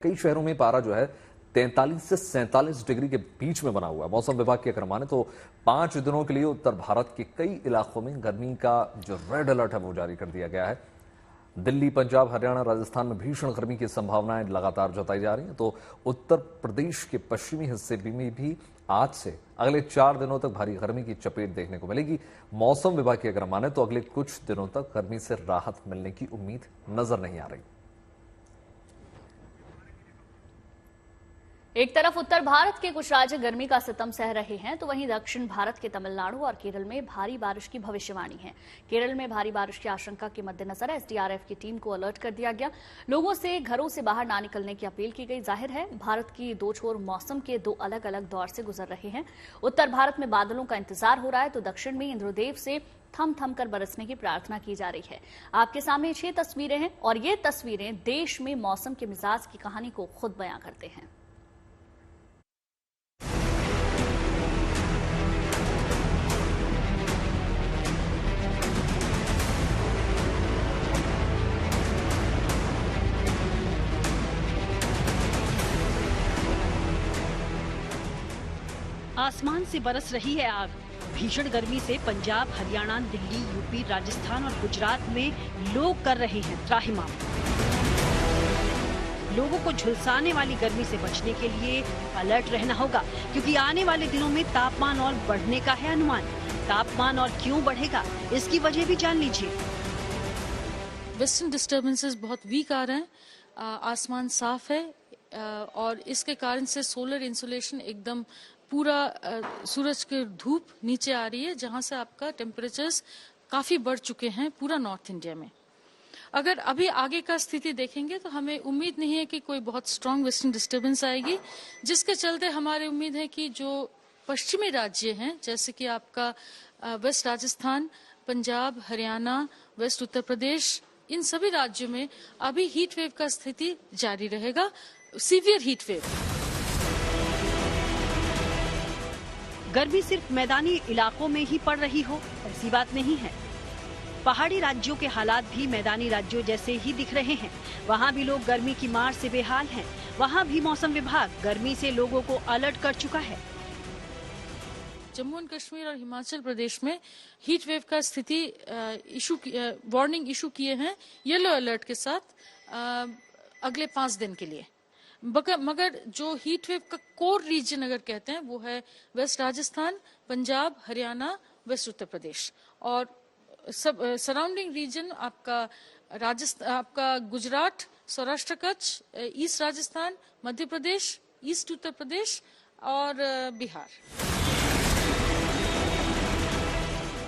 कई शहरों में पारा जो है 43 से 47 डिग्री के बीच में बना हुआ है। मौसम विभाग की अगर माने तो 5 दिनों के लिए उत्तर भारत के कई इलाकों में गर्मी का जो रेड अलर्ट है वो जारी कर दिया गया है। दिल्ली, पंजाब, हरियाणा, राजस्थान में भीषण गर्मी की संभावनाएं लगातार जताई जा रही हैं। तो उत्तर प्रदेश के पश्चिमी हिस्से में भी आज से अगले 4 दिनों तक भारी गर्मी की चपेट देखने को मिलेगी। मौसम विभाग की अगर माने तो अगले कुछ दिनों तक गर्मी से राहत मिलने की उम्मीद नजर नहीं आ रही। एक तरफ उत्तर भारत के कुछ राज्य गर्मी का सितम सह रहे हैं, तो वहीं दक्षिण भारत के तमिलनाडु और केरल में भारी बारिश की भविष्यवाणी है। केरल में भारी बारिश की आशंका के मद्देनजर एसडीआरएफ की टीम को अलर्ट कर दिया गया। लोगों से घरों से बाहर ना निकलने की अपील की गई। जाहिर है भारत की दो छोर मौसम के दो अलग अलग दौर से गुजर रहे हैं। उत्तर भारत में बादलों का इंतजार हो रहा है, तो दक्षिण में इंद्रदेव से थम थम कर बरसने की प्रार्थना की जा रही है। आपके सामने 6 तस्वीरें हैं और ये तस्वीरें देश में मौसम के मिजाज की कहानी को खुद बयां करते हैं। आसमान से बरस रही है आग। भीषण गर्मी से पंजाब, हरियाणा, दिल्ली, यूपी, राजस्थान और गुजरात में लोग कर रहे हैं त्राहिमाम। लोगों को झुलसाने वाली गर्मी से बचने के लिए अलर्ट रहना होगा, क्योंकि आने वाले दिनों में तापमान और बढ़ने का है अनुमान। तापमान और क्यों बढ़ेगा, इसकी वजह भी जान लीजिए। वेस्टर्न डिस्टर्बेंसेस बहुत वीक आ रहे हैं, आसमान साफ है और इसके कारण से सोलर इंसुलेशन एकदम पूरा सूरज की धूप नीचे आ रही है, जहां से आपका टेम्परेचर्स काफी बढ़ चुके हैं पूरा नॉर्थ इंडिया में। अगर अभी आगे का स्थिति देखेंगे तो हमें उम्मीद नहीं है कि कोई बहुत स्ट्रांग वेस्टर्न डिस्टर्बेंस आएगी, जिसके चलते हमारी उम्मीद है कि जो पश्चिमी राज्य हैं, जैसे कि आपका वेस्ट राजस्थान, पंजाब, हरियाणा, वेस्ट उत्तर प्रदेश, इन सभी राज्यों में अभी हीट वेव का स्थिति जारी रहेगा, सीवियर हीट वेव। गर्मी सिर्फ मैदानी इलाकों में ही पड़ रही हो, ऐसी बात नहीं है। पहाड़ी राज्यों के हालात भी मैदानी राज्यों जैसे ही दिख रहे हैं। वहाँ भी लोग गर्मी की मार से बेहाल हैं। वहाँ भी मौसम विभाग गर्मी से लोगों को अलर्ट कर चुका है। जम्मू एंड कश्मीर और हिमाचल प्रदेश में हीट वेव का स्थिति वार्निंग इशू किए हैं येलो अलर्ट के साथ अगले 5 दिन के लिए। मगर जो हीट वेव का कोर रीजन अगर कहते हैं वो है वेस्ट राजस्थान, पंजाब, हरियाणा, वेस्ट उत्तर प्रदेश और सब सराउंडिंग रीजन आपका गुजरात, सौराष्ट्र, कच्छ, ईस्ट राजस्थान, मध्य प्रदेश, ईस्ट उत्तर प्रदेश और बिहार।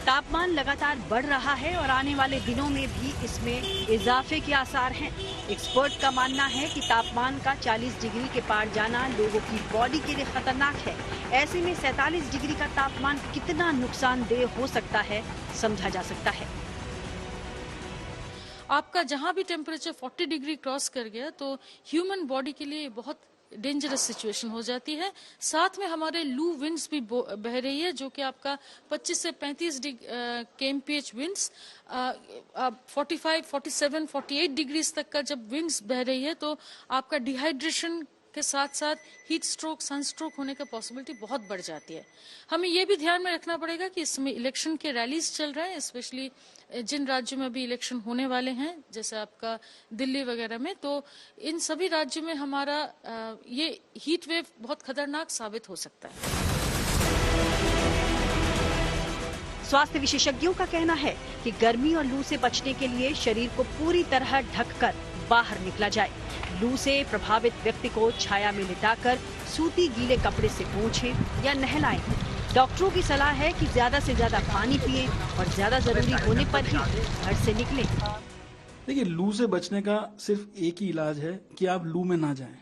तापमान लगातार बढ़ रहा है और आने वाले दिनों में भी इसमें इजाफे के आसार हैं। एक्सपर्ट का मानना है कि तापमान का 40 डिग्री के पार जाना लोगों की बॉडी के लिए खतरनाक है। ऐसे में 47 डिग्री का तापमान कितना नुकसानदेह हो सकता है, समझा जा सकता है। आपका जहां भी टेम्परेचर 40 डिग्री क्रॉस कर गया तो ह्यूमन बॉडी के लिए बहुत डेंजरस सिचुएशन हो जाती है। साथ में हमारे लू विंड्स भी बह रही है, जो कि आपका 25 से 35 kmph विंड्स 45, 47, 48 डिग्रीज तक का जब विंड्स बह रही है तो आपका डिहाइड्रेशन के साथ साथ हीट स्ट्रोक, सनस्ट्रोक होने का पॉसिबिलिटी बहुत बढ़ जाती है। हमें यह भी ध्यान में रखना पड़ेगा कि इसमें इलेक्शन के रैलीज चल रहे हैं, स्पेशली जिन राज्यों में अभी इलेक्शन होने वाले हैं, जैसे आपका दिल्ली वगैरह में, तो इन सभी राज्यों में हमारा ये हीट वेव बहुत खतरनाक साबित हो सकता है। स्वास्थ्य विशेषज्ञों का कहना है कि गर्मी और लू से बचने के लिए शरीर को पूरी तरह ढककर बाहर निकला जाए। लू से प्रभावित व्यक्ति को छाया में लिटाकर सूती गीले कपड़े से पोंछें या नहलाएं। डॉक्टरों की सलाह है कि ज्यादा से ज्यादा पानी पिएं और ज्यादा जरूरी होने पर ही घर से निकलें। देखिए, लू से बचने का सिर्फ एक ही इलाज है कि आप लू में ना जाएं।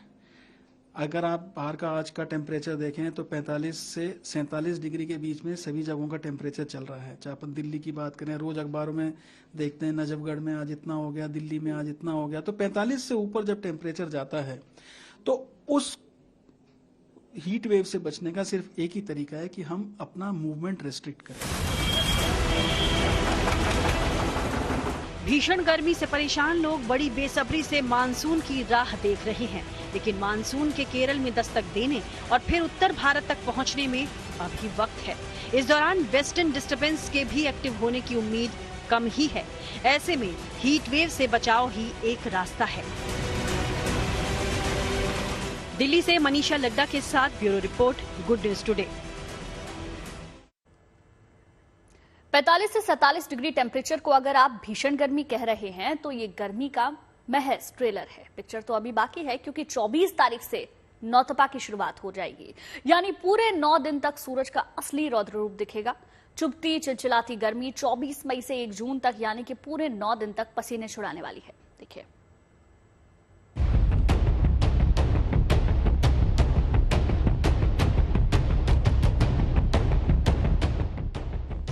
अगर आप बाहर का आज का टेम्परेचर देखें तो 45 से 47 डिग्री के बीच में सभी जगहों का टेम्परेचर चल रहा है। चाहे अपन दिल्ली की बात करें, रोज अखबारों में देखते हैं नजफगढ़ में आज इतना हो गया, दिल्ली में आज इतना हो गया। तो 45 से ऊपर जब टेम्परेचर जाता है तो उस हीट वेव से बचने का सिर्फ एक ही तरीका है कि हम अपना मूवमेंट रेस्ट्रिक्ट करें। भीषण गर्मी से परेशान लोग बड़ी बेसब्री से मानसून की राह देख रहे हैं, लेकिन मानसून के केरल में दस्तक देने और फिर उत्तर भारत तक पहुंचने में अभी वक्त है। इस दौरान वेस्टर्न डिस्टर्बेंस के भी एक्टिव होने की उम्मीद कम ही है। ऐसे में हीट वेव से बचाव ही एक रास्ता है। दिल्ली से मनीषा लड्डा के साथ bureau report, good news today. 45 से 47 डिग्री टेम्परेचर को अगर आप भीषण गर्मी कह रहे हैं तो ये गर्मी का महज ट्रेलर है। पिक्चर तो अभी बाकी है, क्योंकि 24 तारीख से नौतपा की शुरुआत हो जाएगी, यानी पूरे 9 दिन तक सूरज का असली रौद्र रूप दिखेगा। चुभती चिलचिलाती गर्मी 24 मई से 1 जून तक, यानी कि पूरे 9 दिन तक पसीने छुड़ाने वाली है। देखिए,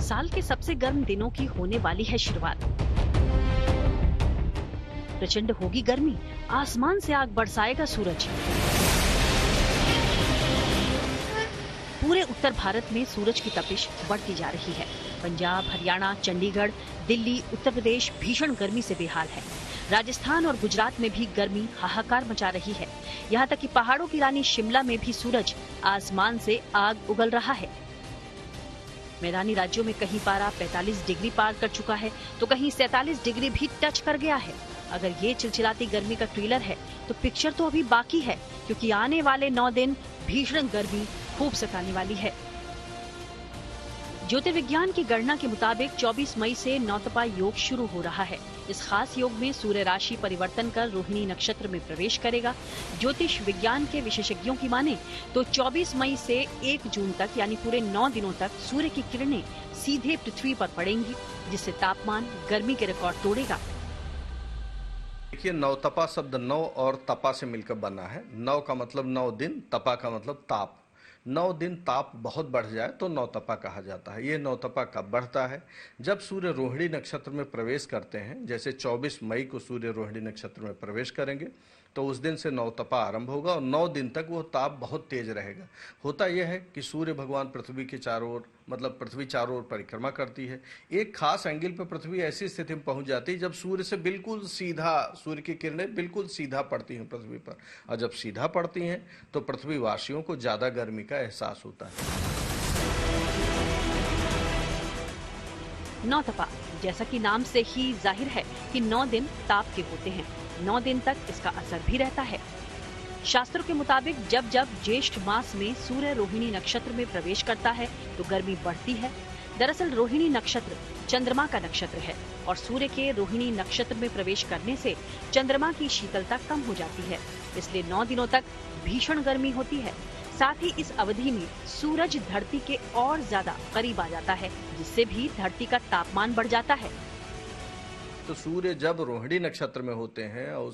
साल के सबसे गर्म दिनों की होने वाली है शुरुआत। प्रचंड होगी गर्मी, आसमान से आग बरसाएगा सूरज। पूरे उत्तर भारत में सूरज की तपिश बढ़ती जा रही है। पंजाब, हरियाणा, चंडीगढ़, दिल्ली, उत्तर प्रदेश भीषण गर्मी से बेहाल है। राजस्थान और गुजरात में भी गर्मी हाहाकार मचा रही है। यहाँ तक कि पहाड़ों की रानी शिमला में भी सूरज आसमान से आग उगल रहा है। मैदानी राज्यों में कहीं पारा 45 डिग्री पार कर चुका है, तो कहीं 47 डिग्री भी टच कर गया है। अगर ये चिलचिलाती गर्मी का ट्रेलर है, तो पिक्चर तो अभी बाकी है, क्योंकि आने वाले 9 दिन भीषण गर्मी खूब सताने वाली है। ज्योतिर्विज्ञान की गणना के मुताबिक 24 मई से नौतपा योग शुरू हो रहा है। इस खास योग में सूर्य राशि परिवर्तन कर रोहिणी नक्षत्र में प्रवेश करेगा। ज्योतिष विज्ञान के विशेषज्ञों की माने तो 24 मई से 1 जून तक, यानी पूरे 9 दिनों तक सूर्य की किरणें सीधे पृथ्वी पर पड़ेंगी, जिससे तापमान गर्मी के रिकॉर्ड तोड़ेगा। देखिए, नवतपा शब्द नव और तपा से मिलकर बना है। नव का मतलब 9 दिन, तपा का मतलब ताप। 9 दिन ताप बहुत बढ़ जाए तो नवतपा कहा जाता है। ये नवतपा कब बढ़ता है? जब सूर्य रोहिणी नक्षत्र में प्रवेश करते हैं। जैसे 24 मई को सूर्य रोहिणी नक्षत्र में प्रवेश करेंगे तो उस दिन से नवतपा आरंभ होगा और 9 दिन तक वो ताप बहुत तेज रहेगा। होता यह है कि सूर्य भगवान पृथ्वी के चारों ओर, मतलब पृथ्वी चारों ओर परिक्रमा करती है। एक खास एंगल पर पृथ्वी ऐसी स्थिति में पहुंच जाती है जब सूर्य से बिल्कुल सीधा, सूर्य की किरणें बिल्कुल सीधा पड़ती हैं पृथ्वी पर, और जब सीधा पड़ती हैं तो पृथ्वीवासियों को ज्यादा गर्मी का एहसास होता है। नौतपा, जैसा कि नाम से ही जाहिर है कि 9 दिन ताप के होते हैं। 9 दिन तक इसका असर भी रहता है। शास्त्रों के मुताबिक जब जब ज्येष्ठ मास में सूर्य रोहिणी नक्षत्र में प्रवेश करता है तो गर्मी बढ़ती है। दरअसल रोहिणी नक्षत्र चंद्रमा का नक्षत्र है और सूर्य के रोहिणी नक्षत्र में प्रवेश करने से चंद्रमा की शीतलता कम हो जाती है, इसलिए 9 दिनों तक भीषण गर्मी होती है। साथ ही इस अवधि में सूरज धरती के और ज्यादा करीब आ जाता है, जिससे भी धरती का तापमान बढ़ जाता है। तो सूर्य जब रोहिणी नक्षत्र में होते हैं और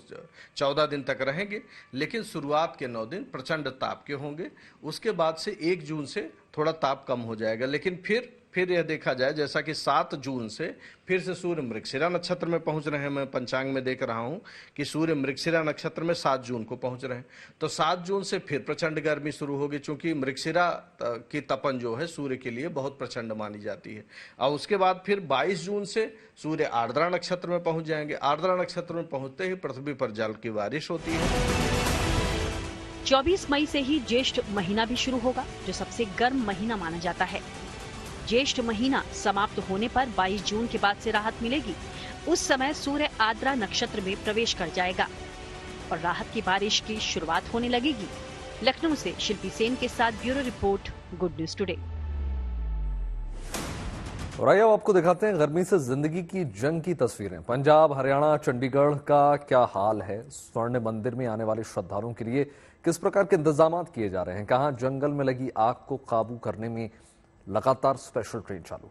14 दिन तक रहेंगे, लेकिन शुरुआत के 9 दिन प्रचंड ताप के होंगे। उसके बाद से 1 जून से थोड़ा ताप कम हो जाएगा, लेकिन फिर यह देखा जाए जैसा कि 7 जून से फिर से सूर्य मृगशिरा नक्षत्र में पहुंच रहे हैं। मैं पंचांग में देख रहा हूं कि सूर्य मृगशिरा नक्षत्र में 7 जून को पहुंच रहे हैं। तो 7 जून से फिर प्रचंड गर्मी शुरू होगी, चूंकि मृगशिरा की तपन जो है सूर्य के लिए बहुत प्रचंड मानी जाती है। और उसके बाद फिर 22 जून से सूर्य आर्द्रा नक्षत्र में पहुंच जाएंगे। आर्द्रा नक्षत्र में पहुंचते ही पृथ्वी पर जल की बारिश होती है। 24 मई से ही ज्येष्ठ महीना भी शुरू होगा, जो सबसे गर्म महीना माना जाता है। ज्येष्ठ महीना समाप्त होने पर 22 जून के बाद से राहत मिलेगी। उस समय सूर्य आर्द्रा नक्षत्र में प्रवेश कर जाएगा और राहत की बारिश की शुरुआत होने लगेगी। लखनऊ से शिल्पी सेन के साथ bureau report, good news today. और आइए अब आपको दिखाते हैं गर्मी से जिंदगी की जंग की तस्वीरें। पंजाब, हरियाणा, चंडीगढ़ का क्या हाल है? स्वर्ण मंदिर में आने वाले श्रद्धालुओं के लिए किस प्रकार के इंतजाम किए जा रहे हैं? कहां जंगल में लगी आग को काबू करने में लगातार स्पेशल ट्रेन चालू।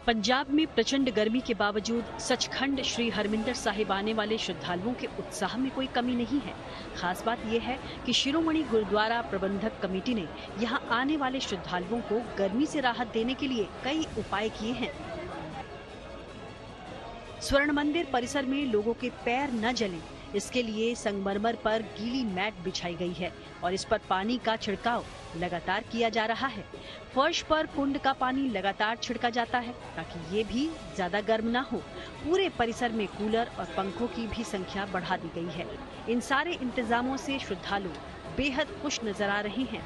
पंजाब में प्रचंड गर्मी के बावजूद सचखंड श्री हरमिंदर साहिब आने वाले श्रद्धालुओं के उत्साह में कोई कमी नहीं है। खास बात यह है कि शिरोमणि गुरुद्वारा प्रबंधक कमेटी ने यहां आने वाले श्रद्धालुओं को गर्मी से राहत देने के लिए कई उपाय किए हैं। स्वर्ण मंदिर परिसर में लोगों के पैर न जलें, इसके लिए संगमरमर पर गीली मैट बिछाई गई है और इस पर पानी का छिड़काव लगातार किया जा रहा है। फर्श पर कुंड का पानी लगातार छिड़का जाता है ताकि ये भी ज्यादा गर्म ना हो। पूरे परिसर में कूलर और पंखों की भी संख्या बढ़ा दी गई है। इन सारे इंतजामों से श्रद्धालु बेहद खुश नजर आ रहे हैं।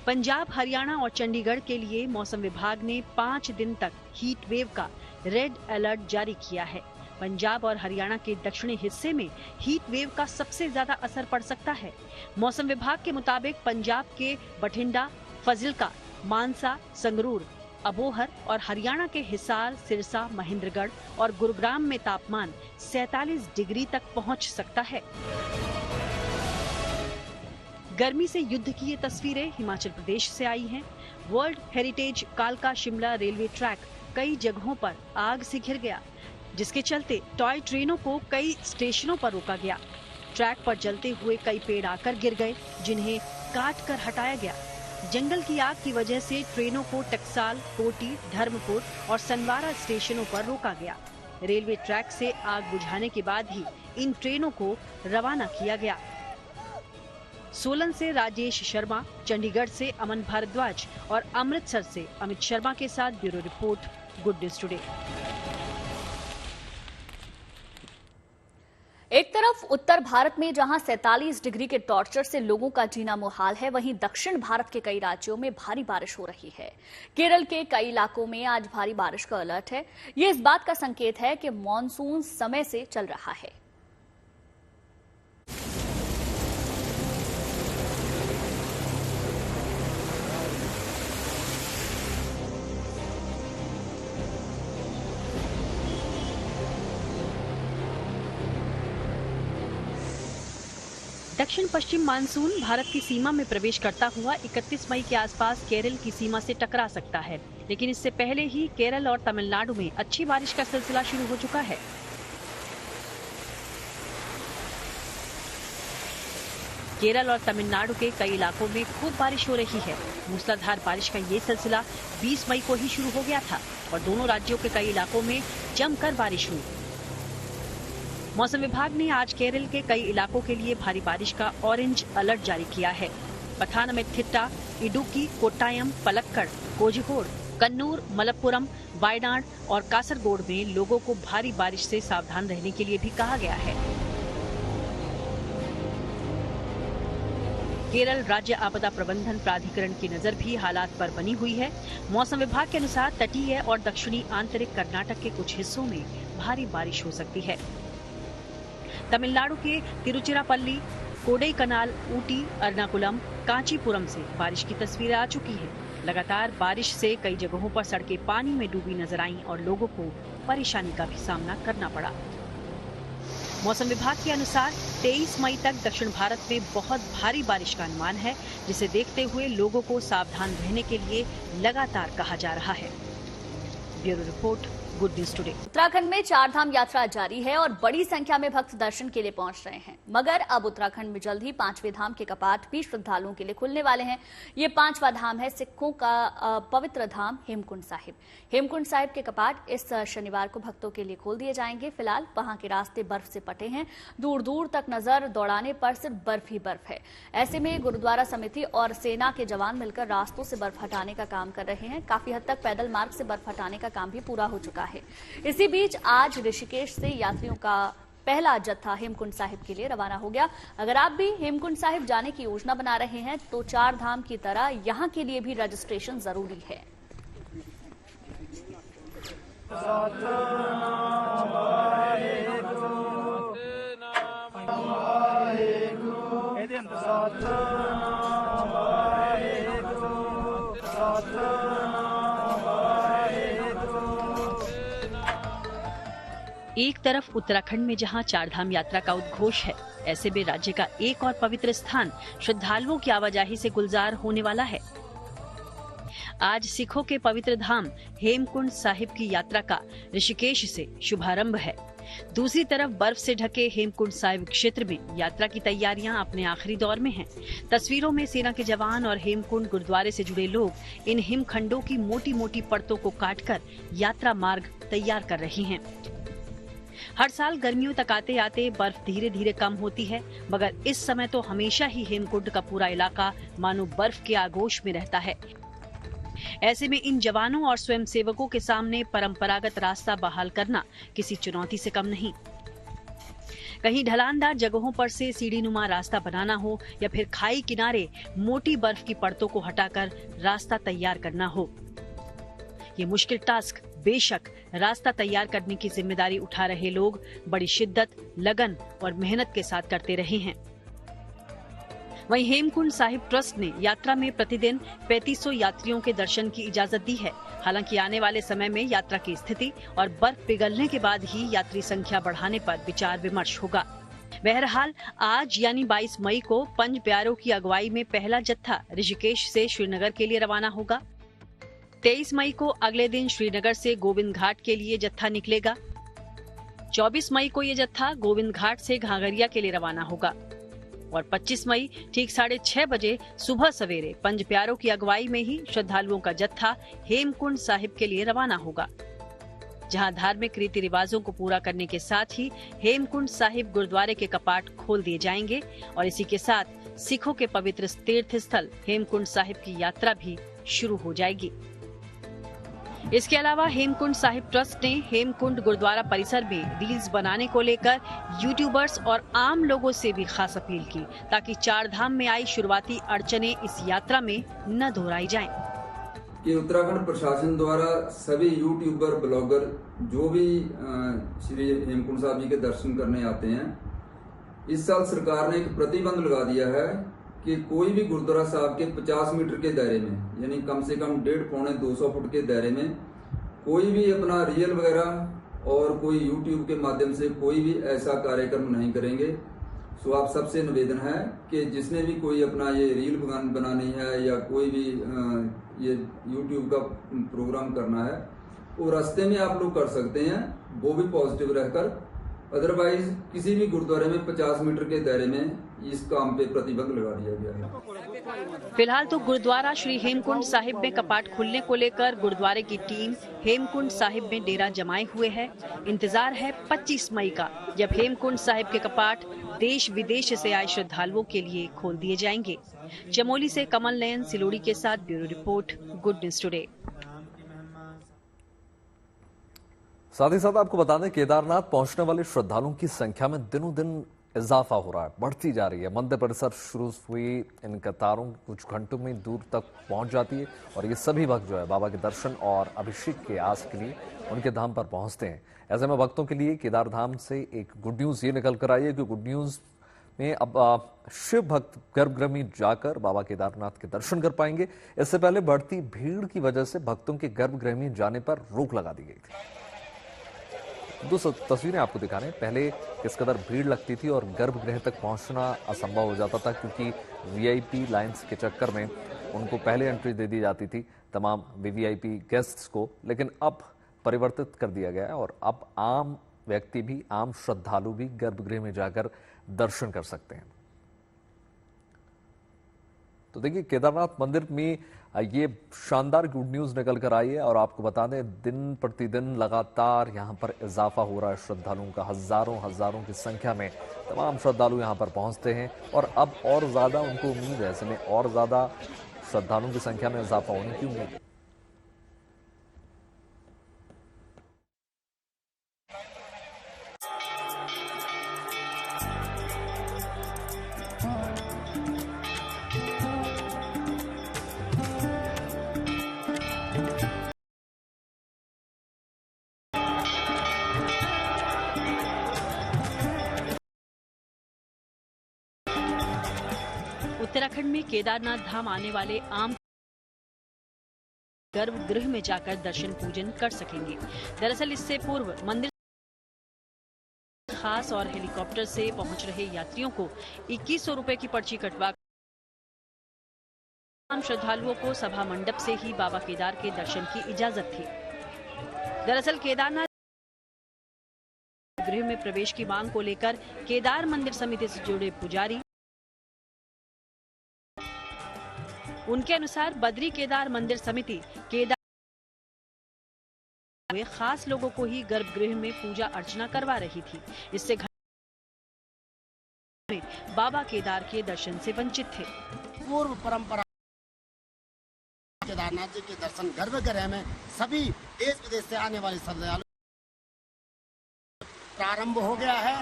पंजाब, हरियाणा और चंडीगढ़ के लिए मौसम विभाग ने 5 दिन तक हीट वेव का रेड अलर्ट जारी किया है। पंजाब और हरियाणा के दक्षिणी हिस्से में हीट वेव का सबसे ज्यादा असर पड़ सकता है। मौसम विभाग के मुताबिक पंजाब के बठिंडा, फजिल्का, मानसा, संगरूर, अबोहर और हरियाणा के हिसार, सिरसा, महेंद्रगढ़ और गुरुग्राम में तापमान 47 डिग्री तक पहुंच सकता है। गर्मी से युद्ध की ये तस्वीरें हिमाचल प्रदेश से आई हैं। वर्ल्ड हेरिटेज कालका शिमला रेलवे ट्रैक कई जगहों पर आग से घिर गया, जिसके चलते टॉय ट्रेनों को कई स्टेशनों पर रोका गया। ट्रैक पर जलते हुए कई पेड़ आकर गिर गए, जिन्हें काट कर हटाया गया। जंगल की आग की वजह से ट्रेनों को टकसाल, कोटी, धर्मपुर और सनवारा स्टेशनों पर रोका गया। रेलवे ट्रैक से आग बुझाने के बाद ही इन ट्रेनों को रवाना किया गया। सोलन से राजेश शर्मा, चंडीगढ़ से अमन भारद्वाज और अमृतसर से अमित शर्मा के साथ bureau report, good news today. एक तरफ उत्तर भारत में जहां 47 डिग्री के टॉर्चर से लोगों का जीना मुहाल है, वहीं दक्षिण भारत के कई राज्यों में भारी बारिश हो रही है। केरल के कई इलाकों में आज भारी बारिश का अलर्ट है। ये इस बात का संकेत है कि मॉनसून समय से चल रहा है। दक्षिण पश्चिम मानसून भारत की सीमा में प्रवेश करता हुआ 31 मई के आसपास केरल की सीमा से टकरा सकता है, लेकिन इससे पहले ही केरल और तमिलनाडु में अच्छी बारिश का सिलसिला शुरू हो चुका है। केरल और तमिलनाडु के कई इलाकों में खूब बारिश हो रही है। मूसलाधार बारिश का ये सिलसिला 20 मई को ही शुरू हो गया था और दोनों राज्यों के कई इलाकों में जमकर बारिश हुई। मौसम विभाग ने आज केरल के कई इलाकों के लिए भारी बारिश का ऑरेंज अलर्ट जारी किया है। पथानमथिट्टा, इडुक्की, कोट्टायम, पलक्कड़, कोझिकोड, कन्नूर, मलप्पुरम, वायनाड और कासरगोड में लोगों को भारी बारिश से सावधान रहने के लिए भी कहा गया है। केरल राज्य आपदा प्रबंधन प्राधिकरण की नजर भी हालात पर बनी हुई है। मौसम विभाग के अनुसार तटीय और दक्षिणी आंतरिक कर्नाटक के कुछ हिस्सों में भारी बारिश हो सकती है। तमिलनाडु के तिरुचिरापल्ली, कोडईकनाल, ऊटी, एर्नाकुलम, कांचीपुरम से बारिश की तस्वीरें आ चुकी हैं। लगातार बारिश से कई जगहों पर सड़कें पानी में डूबी नजर आईं और लोगों को परेशानी का भी सामना करना पड़ा। मौसम विभाग के अनुसार 23 मई तक दक्षिण भारत में बहुत भारी बारिश का अनुमान है, जिसे देखते हुए लोगों को सावधान रहने के लिए लगातार कहा जा रहा है। Bureau report, good news today. Uttarakhand में चारधाम यात्रा जारी है और बड़ी संख्या में भक्त दर्शन के लिए पहुंच रहे हैं, मगर अब उत्तराखंड में जल्द ही 5वें धाम के कपाट भी श्रद्धालुओं के लिए खुलने वाले हैं। ये 5वां धाम है सिखों का पवित्र धाम हेमकुंड साहिब। हेमकुंड साहिब के कपाट इस शनिवार को भक्तों के लिए खोल दिए जाएंगे। फिलहाल वहां के रास्ते बर्फ से पटे हैं, दूर दूर तक नजर दौड़ाने पर सिर्फ बर्फ ही बर्फ है। ऐसे में गुरुद्वारा समिति और सेना के जवान मिलकर रास्तों से बर्फ हटाने का काम कर रहे हैं। काफी हद तक पैदल मार्ग से बर्फ हटाने का काम भी पूरा हो चुका है। इसी बीच आज ऋषिकेश से यात्रियों का पहला जत्था हेमकुंड साहिब के लिए रवाना हो गया। अगर आप भी हेमकुंड साहिब जाने की योजना बना रहे हैं तो चार धाम की तरह यहां के लिए भी रजिस्ट्रेशन जरूरी है। एक तरफ उत्तराखंड में जहां चारधाम यात्रा का उद्घोष है, ऐसे में राज्य का एक और पवित्र स्थान श्रद्धालुओं की आवाजाही से गुलजार होने वाला है। आज सिखों के पवित्र धाम हेमकुंड साहिब की यात्रा का ऋषिकेश से शुभारंभ है। दूसरी तरफ बर्फ से ढके हेमकुंड साहिब क्षेत्र में यात्रा की तैयारियां अपने आखिरी दौर में हैं। तस्वीरों में सेना के जवान और हेमकुंड गुरुद्वारे से जुड़े लोग इन हिमखंडों की मोटी मोटी परतों को काटकर यात्रा मार्ग तैयार कर रहे हैं। हर साल गर्मियों तक आते आते बर्फ धीरे धीरे कम होती है, मगर इस समय तो हमेशा ही हेमकुंड का पूरा इलाका मानो बर्फ के आगोश में रहता है। ऐसे में इन जवानों और स्वयंसेवकों के सामने परंपरागत रास्ता बहाल करना किसी चुनौती से कम नहीं। कहीं ढलानदार जगहों पर से सीढ़ीनुमा रास्ता बनाना हो या फिर खाई किनारे मोटी बर्फ की परतों को हटाकर रास्ता तैयार करना हो, ये मुश्किल टास्क बेशक रास्ता तैयार करने की जिम्मेदारी उठा रहे लोग बड़ी शिद्दत, लगन और मेहनत के साथ करते रहे हैं। वहीं हेमकुंड साहिब ट्रस्ट ने यात्रा में प्रतिदिन 3500 यात्रियों के दर्शन की इजाजत दी है। हालांकि आने वाले समय में यात्रा की स्थिति और बर्फ पिघलने के बाद ही यात्री संख्या बढ़ाने पर विचार विमर्श होगा। बहरहाल आज यानी 22 मई को पंज प्यारों की अगुवाई में पहला जत्था ऋषिकेश से श्रीनगर के लिए रवाना होगा। 23 मई को अगले दिन श्रीनगर से गोविंद घाट के लिए जत्था निकलेगा। 24 मई को ये जत्था गोविंद घाट से घाघरिया के लिए रवाना होगा और 25 मई ठीक 6:30 बजे सुबह सवेरे पंज प्यारों की अगुवाई में ही श्रद्धालुओं का जत्था हेमकुंड साहिब के लिए रवाना होगा, जहां धार्मिक रीति रिवाजों को पूरा करने के साथ ही हेमकुंड साहिब गुरुद्वारे के कपाट खोल दिए जाएंगे और इसी के साथ सिखों के पवित्र तीर्थ स्थल हेमकुंड साहिब की यात्रा भी शुरू हो जाएगी। इसके अलावा हेमकुंड साहिब ट्रस्ट ने हेमकुंड गुरुद्वारा परिसर में रील्स बनाने को लेकर यूट्यूबर्स और आम लोगों से भी खास अपील की, ताकि चार धाम में आई शुरुआती अड़चनें इस यात्रा में न दोहराई जाएं। कि उत्तराखंड प्रशासन द्वारा सभी यूट्यूबर, ब्लॉगर जो भी श्री हेमकुंड साहिब जी के दर्शन करने आते हैं, इस साल सरकार ने एक प्रतिबंध लगा दिया है कि कोई भी गुरुद्वारा साहब के 50 मीटर के दायरे में, यानी कम से कम 150-200 फुट के दायरे में कोई भी अपना रील वगैरह और कोई यूट्यूब के माध्यम से कोई भी ऐसा कार्यक्रम नहीं करेंगे। सो आप सबसे निवेदन है कि जिसने भी कोई अपना ये रील बनानी है या कोई भी ये यूट्यूब का प्रोग्राम करना है, वो रास्ते में आप लोग कर सकते हैं, वो भी पॉजिटिव रहकर। अदरवाइज किसी भी गुरुद्वारे में 50 मीटर के दायरे में इस काम पे प्रतिबंध लगा दिया गया है। फिलहाल तो गुरुद्वारा श्री हेमकुंड साहिब में कपाट खुलने को लेकर गुरुद्वारे की टीम हेमकुंड साहिब में डेरा जमाए हुए है। इंतजार है 25 मई का, जब हेमकुंड साहिब के कपाट देश विदेश से आए श्रद्धालुओं के लिए खोल दिए जाएंगे। चमोली से कमल नयन सिलोड़ी के साथ bureau report, good news today. साथ ही साथ आपको बता दें, केदारनाथ पहुंचने वाले श्रद्धालुओं की संख्या में दिनों दिन इजाफा हो रहा है, बढ़ती जा रही है। मंदिर परिसर शुरू हुई इन कतारों कुछ घंटों में दूर तक पहुंच जाती है और ये सभी भक्त जो है बाबा के दर्शन और अभिषेक के आस के लिए उनके धाम पर पहुंचते हैं। ऐसे में भक्तों के लिए केदार धाम से एक गुड न्यूज ये निकल कर आई है कि गुड न्यूज में अब शिव भक्त गर्भगृह में जाकर बाबा केदारनाथ के दर्शन कर पाएंगे। इससे पहले बढ़ती भीड़ की वजह से भक्तों के गर्भगृह में जाने पर रोक लगा दी गई थी। दो तस्वीरें आपको दिखा रहे हैं। पहले किस कदर भीड़ लगती थी और गर्भगृह तक पहुंचना असंभव हो जाता था, क्योंकि वीआईपी लाइंस के चक्कर में उनको पहले एंट्री दे दी जाती थी तमाम वीवीआईपी गेस्ट्स को। लेकिन अब परिवर्तित कर दिया गया है और अब आम व्यक्ति भी, आम श्रद्धालु भी गर्भगृह में जाकर दर्शन कर सकते हैं। तो देखिए, केदारनाथ मंदिर में ये शानदार गुड न्यूज निकल कर आई है और आपको बता दें, दिन प्रतिदिन लगातार यहां पर इजाफा हो रहा है श्रद्धालुओं का। हजारों की संख्या में तमाम श्रद्धालु यहां पर पहुंचते हैं और अब और ज्यादा उनको उम्मीद है, ऐसे में और ज्यादा श्रद्धालुओं की संख्या में इजाफा होने की उम्मीद है। उत्तराखंड में केदारनाथ धाम आने वाले आम गर्भगृह में जाकर दर्शन पूजन कर सकेंगे। दरअसल इससे पूर्व मंदिर खास और हेलीकॉप्टर से पहुंच रहे यात्रियों को 2100 रुपए की पर्ची कटवा आम श्रद्धालुओं को सभा मंडप से ही बाबा केदार के दर्शन की इजाजत थी। दरअसल केदारनाथ गृह में प्रवेश की मांग को लेकर केदार मंदिर समिति से जुड़े पुजारी, उनके अनुसार बद्री केदार मंदिर समिति केदार हुए खास लोगों को ही गर्भगृह में पूजा अर्चना करवा रही थी। इससे बाबा केदार के दर्शन से वंचित थे। पूर्व परंपरा केदारनाथ जी के दर्शन गर्भगृह में सभी देश विदेश से आने वाले श्रद्धालु प्रारंभ हो गया है।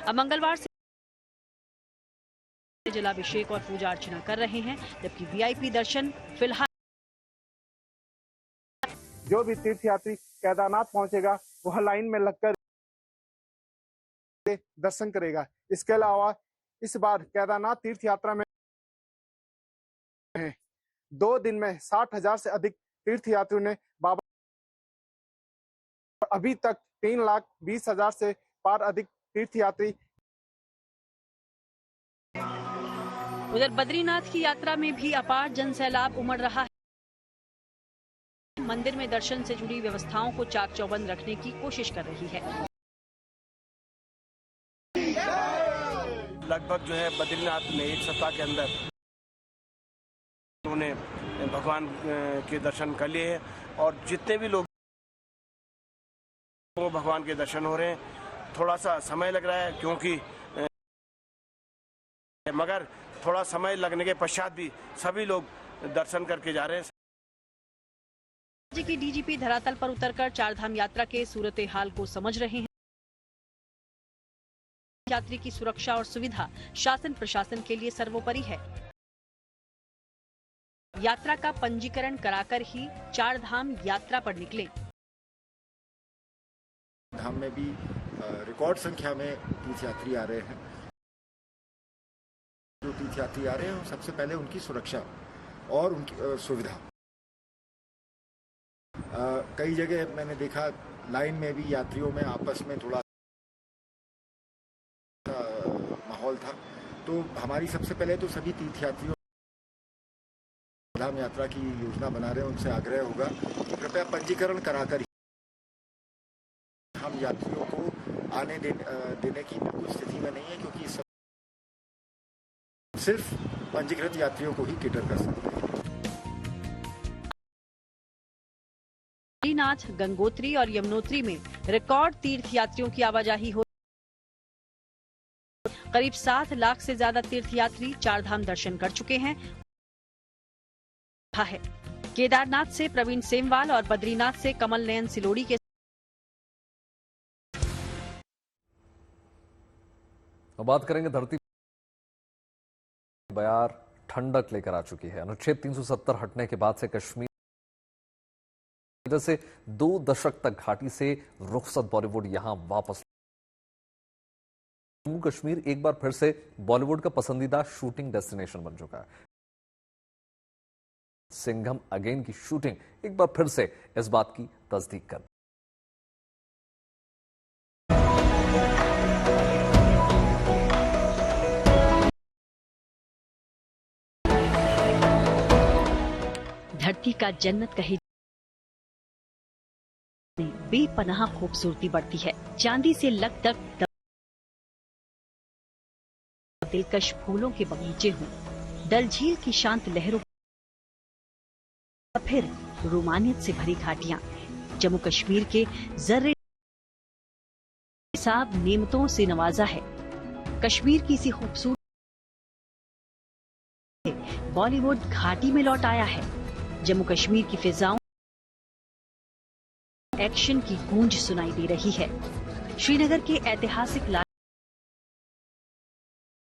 अब मंगलवार से जलाभिषेक और पूजा अर्चना कर रहे हैं, जबकि वीआईपी दर्शन फिलहाल जो भी तीर्थयात्री केदारनाथ पहुंचेगा वह लाइन में लगकर दर्शन करेगा। इसके अलावा इस बार केदारनाथ तीर्थ यात्रा में 2 दिन में 60,000 से अधिक तीर्थयात्रियों ने बाबा, अभी तक 3,20,000 से पार अधिक तीर्थयात्री। उधर बद्रीनाथ की यात्रा में भी अपार जनसैलाब उमड़ रहा है। मंदिर में दर्शन से जुड़ी व्यवस्थाओं को चाक चौबंद रखने की कोशिश कर रही है। लगभग जो है बद्रीनाथ में एक सप्ताह के अंदर उन्होंने भगवान के दर्शन कर लिए हैं और जितने भी लोग भगवान के दर्शन हो रहे हैं, थोड़ा सा समय लग रहा है क्योंकि मगर थोड़ा समय लगने के पश्चात भी सभी लोग दर्शन करके जा रहे हैं। राज्य के डीजीपी धरातल पर उतरकर चारधाम यात्रा के सूरत हाल को समझ रहे हैं। यात्री की सुरक्षा और सुविधा शासन प्रशासन के लिए सर्वोपरि है। यात्रा का पंजीकरण कराकर ही चारधाम यात्रा पर निकले। धाम में भी रिकॉर्ड संख्या में तीर्थयात्री आ रहे हैं। जो तीर्थयात्री आ रहे हैं सबसे पहले उनकी सुरक्षा और उनकी सुविधा। कई जगह मैंने देखा लाइन में भी यात्रियों में आपस में थोड़ा माहौल था, तो हमारी सबसे पहले तो सभी तीर्थयात्रियों धाम यात्रा की योजना बना रहे हैं उनसे आग्रह होगा कि कृपया पंजीकरण कराकर हम यात्रियों को आने देने की बिल्कुल स्थिति में नहीं है, क्योंकि सिर्फ पंजीकृत यात्रियों को ही केटर कर सकते हैं। बद्रीनाथ, गंगोत्री और यमुनोत्री में रिकॉर्ड तीर्थयात्रियों की आवाजाही हो। करीब 7 लाख से ज्यादा तीर्थयात्री चारधाम दर्शन कर चुके हैं। केदारनाथ से प्रवीण सेमवाल और बद्रीनाथ से कमल नयन सिलोड़ी के। अब बात करेंगे धरती बयार ठंडक लेकर आ चुकी है। अनुच्छेद 370 हटने के बाद से कश्मीर से 2 दशक तक घाटी से रुखसत बॉलीवुड यहां वापस। जम्मू कश्मीर एक बार फिर से बॉलीवुड का पसंदीदा शूटिंग डेस्टिनेशन बन चुका है। सिंघम अगेन की शूटिंग एक बार फिर से इस बात की तस्दीक कर। धरती का जन्नत कही बेपनाह खूबसूरती बढ़ती है। चांदी से लकदक दिलकश फूलों के बगीचे हों, डल झील की शांत लहरों, फिर रोमानियत से भरी घाटियां, जम्मू कश्मीर के जर्रे साहब नेमतों से नवाजा है। कश्मीर की इसी खूबसूरत बॉलीवुड घाटी में लौट आया है। जम्मू कश्मीर की फिजाओं एक्शन की गूंज सुनाई दे रही है। श्रीनगर के ऐतिहासिक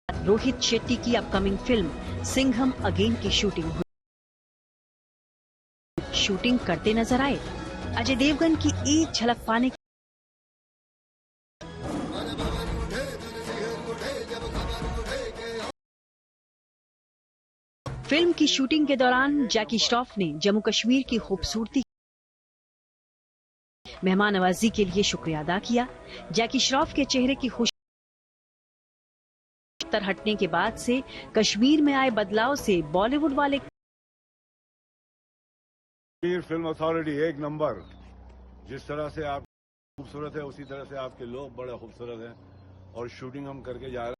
रोहित शेट्टी की अपकमिंग फिल्म सिंघम अगेन की शूटिंग हुई। शूटिंग करते नजर आए अजय देवगन की एक झलक पाने की। फिल्म की शूटिंग के दौरान जैकी श्रॉफ ने जम्मू कश्मीर की खूबसूरती मेहमान नवाजी के लिए शुक्रिया अदा किया। जैकी श्रॉफ के चेहरे की खुशी हटने के बाद से कश्मीर में आए बदलाव से बॉलीवुड वाले फिल्म अथॉरिटी एक नंबर। जिस तरह से आप खूबसूरत है उसी तरह से आपके लोग बड़े खूबसूरत हैं और शूटिंग हम करके जा रहे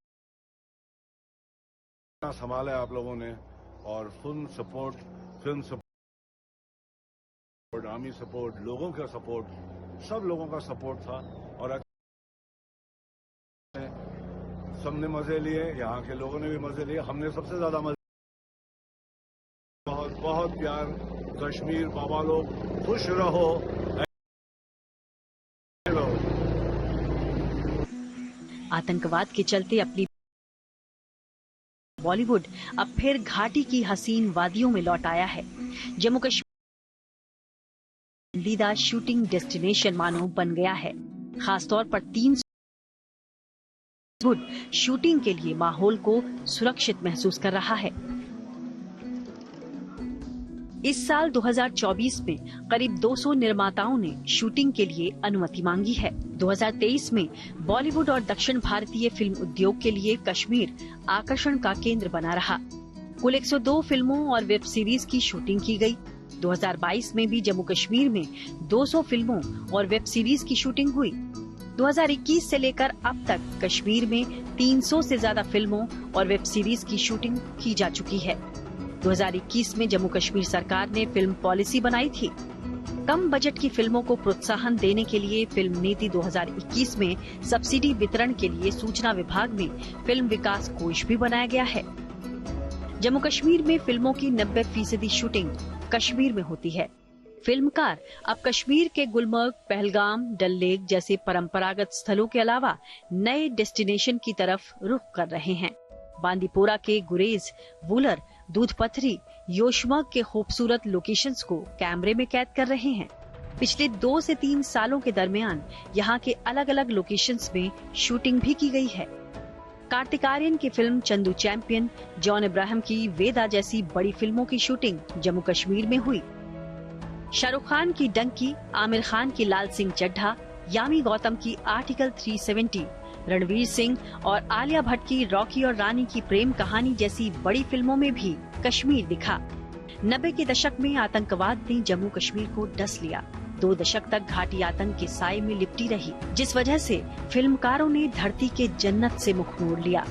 हैं। संभाला है आप लोगों ने और फिल्म सपोर्ट आर्मी सपोर्ट, लोगों का सपोर्ट, सब लोगों का सपोर्ट था और सबने मजे लिए, यहाँ के लोगों ने भी मजे लिए, हमने सबसे ज्यादा मजे। बहुत बहुत प्यार। कश्मीर बाबा लोग खुश रहो। आतंकवाद के चलते अपनी बॉलीवुड अब फिर घाटी की हसीन वादियों में लौट आया है। जम्मू कश्मीर पसंदीदा शूटिंग डेस्टिनेशन मानो बन गया है। खासतौर पर 300 शूटिंग के लिए माहौल को सुरक्षित महसूस कर रहा है। इस साल 2024 में करीब 200 निर्माताओं ने शूटिंग के लिए अनुमति मांगी है। 2023 में बॉलीवुड और दक्षिण भारतीय फिल्म उद्योग के लिए कश्मीर आकर्षण का केंद्र बना रहा। कुल 102 फिल्मों और वेब सीरीज की शूटिंग की गई। 2022 में भी जम्मू कश्मीर में 200 फिल्मों और वेब सीरीज की शूटिंग हुई। 2021 से लेकर अब तक कश्मीर में 300 से ज्यादा फिल्मों और वेब सीरीज की शूटिंग की जा चुकी है। 2021 में जम्मू कश्मीर सरकार ने फिल्म पॉलिसी बनाई थी। कम बजट की फिल्मों को प्रोत्साहन देने के लिए फिल्म नीति 2021 में सब्सिडी वितरण के लिए सूचना विभाग में फिल्म विकास कोष भी बनाया गया है। जम्मू कश्मीर में फिल्मों की 90% शूटिंग कश्मीर में होती है। फिल्मकार अब कश्मीर के गुलमर्ग, पहलगाम, डल लेक जैसे परंपरागत स्थलों के अलावा नए डेस्टिनेशन की तरफ रुख कर रहे हैं। बांदीपोरा के गुरेज, वुलर, दूध पथरी, योशमर्ग के खूबसूरत लोकेशंस को कैमरे में कैद कर रहे हैं। पिछले 2 से 3 सालों के दरमियान यहाँ के अलग अलग लोकेशंस में शूटिंग भी की गई है। कार्तिक आर्यन की film Chandu champion, John Ibrahim की वेदा जैसी बड़ी फिल्मों की शूटिंग जम्मू कश्मीर में हुई। शाहरुख खान की डंकी, आमिर खान की लाल सिंह चड्ढा, यामी गौतम की आर्टिकल 370, रणवीर सिंह और आलिया भट्ट की रॉकी और रानी की प्रेम कहानी जैसी बड़ी फिल्मों में भी कश्मीर दिखा। 90 के दशक में आतंकवाद ने जम्मू कश्मीर को डस लिया। 2 दशक तक घाटी आतंक के साए में लिपटी रही, जिस वजह से फिल्मकारों ने धरती के जन्नत से मुख मोड़ लिया।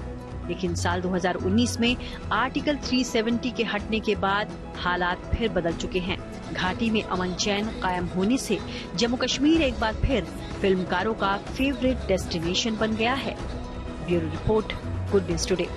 लेकिन साल 2019 में आर्टिकल 370 के हटने के बाद हालात फिर बदल चुके हैं। घाटी में अमन चैन कायम होने से जम्मू कश्मीर एक बार फिर फिल्मकारों का फेवरेट डेस्टिनेशन बन गया है। Bureau report, good news today.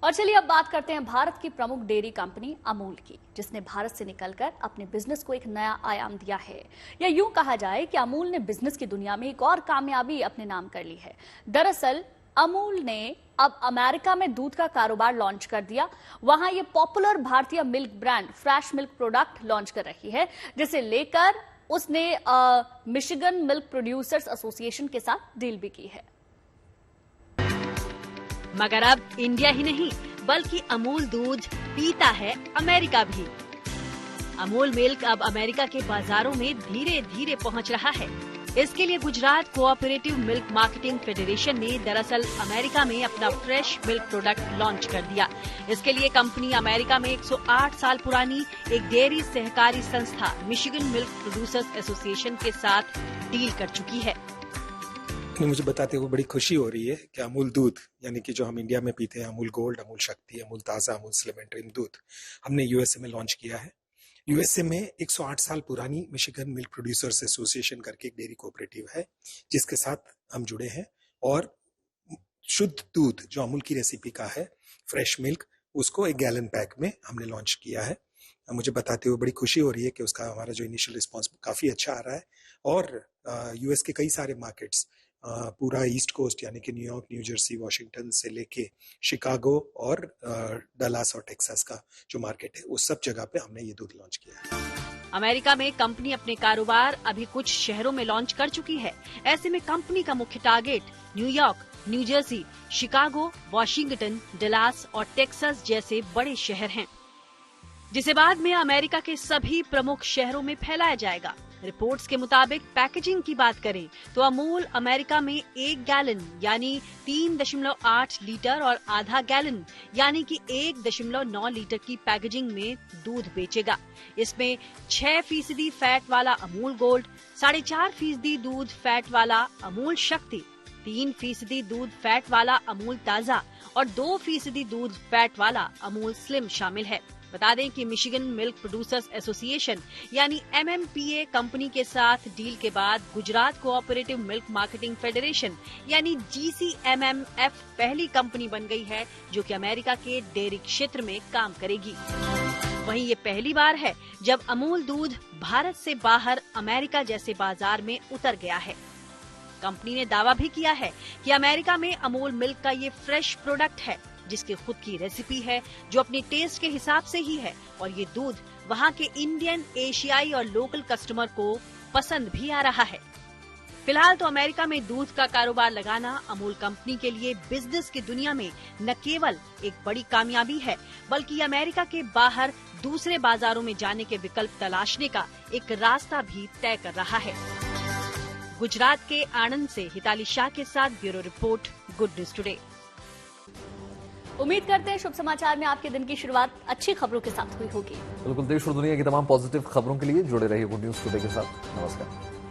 और चलिए अब बात करते हैं भारत की प्रमुख डेयरी कंपनी अमूल की, जिसने भारत से निकलकर अपने बिजनेस को एक नया आयाम दिया है। या यूं कहा जाए कि अमूल ने बिजनेस की दुनिया में एक और कामयाबी अपने नाम कर ली है। दरअसल अमूल ने अब अमेरिका में दूध का कारोबार लॉन्च कर दिया। वहां ये पॉपुलर भारतीय milk brand fresh milk product launch कर रही है, जिसे लेकर उसने मिशिगन मिल्क प्रोड्यूसर्स एसोसिएशन के साथ डील भी की है। मगर अब इंडिया ही नहीं बल्कि अमूल दूध पीता है अमेरिका भी। अमूल मिल्क अब अमेरिका के बाजारों में धीरे धीरे पहुंच रहा है। इसके लिए Gujarat cooperative milk marketing federation ने दरअसल अमेरिका में अपना फ्रेश मिल्क प्रोडक्ट लॉन्च कर दिया। इसके लिए कंपनी अमेरिका में 108 साल पुरानी एक डेयरी सहकारी संस्था मिशिगन मिल्क प्रोड्यूसर्स एसोसिएशन के साथ डील कर चुकी है। मुझे बताते हुए बड़ी खुशी हो रही है कि अमूल दूध, यानी कि जो हम इंडिया में पीते हैं, अमूल गोल्ड, अमूल शक्ति, अमूल ताज़ा, अमूल स्लिम एंड ड्रीम दूध, हमने यूएसए में लॉन्च किया है। यूएसए में 108 साल पुरानी मिशिगन मिल्क प्रोड्यूसर्स एसोसिएशन करके एक डेयरी कोऑपरेटिव है, जिसके साथ हम जुड़े हैं। और शुद्ध दूध जो अमूल की रेसिपी का है, फ्रेश मिल्क, उसको एक गैलन पैक में हमने लॉन्च किया है। मुझे बताते हुए बड़ी खुशी हो रही है कि उसका हमारा जो इनिशियल रिस्पांस काफ़ी अच्छा आ रहा है। और यूएस के कई सारे मार्केट्स, पूरा ईस्ट कोस्ट यानी कि न्यूयॉर्क, न्यू जर्सी, वॉशिंगटन से लेके शिकागो और डलास और टेक्सास का जो मार्केट है, उस सब जगह पे हमने ये दूध लॉन्च किया है। अमेरिका में कंपनी अपने कारोबार अभी कुछ शहरों में लॉन्च कर चुकी है। ऐसे में कंपनी का मुख्य target New York, new Jersey, Chicago, Washington, Dallas और टेक्सास जैसे बड़े शहर हैं, जिसे बाद में अमेरिका के सभी प्रमुख शहरों में फैलाया जाएगा। रिपोर्ट्स के मुताबिक पैकेजिंग की बात करें तो अमूल अमेरिका में 1 गैलन यानी 3.8 लीटर और आधा गैलन यानी कि 1.9 लीटर की पैकेजिंग में दूध बेचेगा। इसमें 6% फैट वाला अमूल गोल्ड, 4.5% दूध फैट वाला अमूल शक्ति, 3% दूध फैट वाला अमूल ताज़ा और 2% दूध फैट वाला अमूल स्लिम शामिल है। बता दें कि मिशिगन मिल्क प्रोड्यूसर्स एसोसिएशन यानी MMPA कंपनी के साथ डील के बाद Gujarat cooperative milk marketing federation यानी GCMMF पहली कंपनी बन गई है जो कि अमेरिका के डेयरी क्षेत्र में काम करेगी। वहीं ये पहली बार है जब अमूल दूध भारत से बाहर अमेरिका जैसे बाजार में उतर गया है। कंपनी ने दावा भी किया है कि अमेरिका में अमूल मिल्क का ये फ्रेश प्रोडक्ट है जिसकी खुद की रेसिपी है जो अपने टेस्ट के हिसाब से ही है और ये दूध वहाँ के इंडियन, एशियाई और लोकल कस्टमर को पसंद भी आ रहा है। फिलहाल तो अमेरिका में दूध का कारोबार लगाना अमूल कंपनी के लिए बिजनेस की दुनिया में न केवल एक बड़ी कामयाबी है बल्कि अमेरिका के बाहर दूसरे बाजारों में जाने के विकल्प तलाशने का एक रास्ता भी तय कर रहा है। गुजरात के आणंद से हिताली शाह के साथ bureau report, good news today. उम्मीद करते हैं शुभ समाचार में आपके दिन की शुरुआत अच्छी खबरों के साथ हुई होगी। बिल्कुल, देश और दुनिया की तमाम पॉजिटिव खबरों के लिए जुड़े रहिए गुड न्यूज टुडे के साथ। नमस्कार।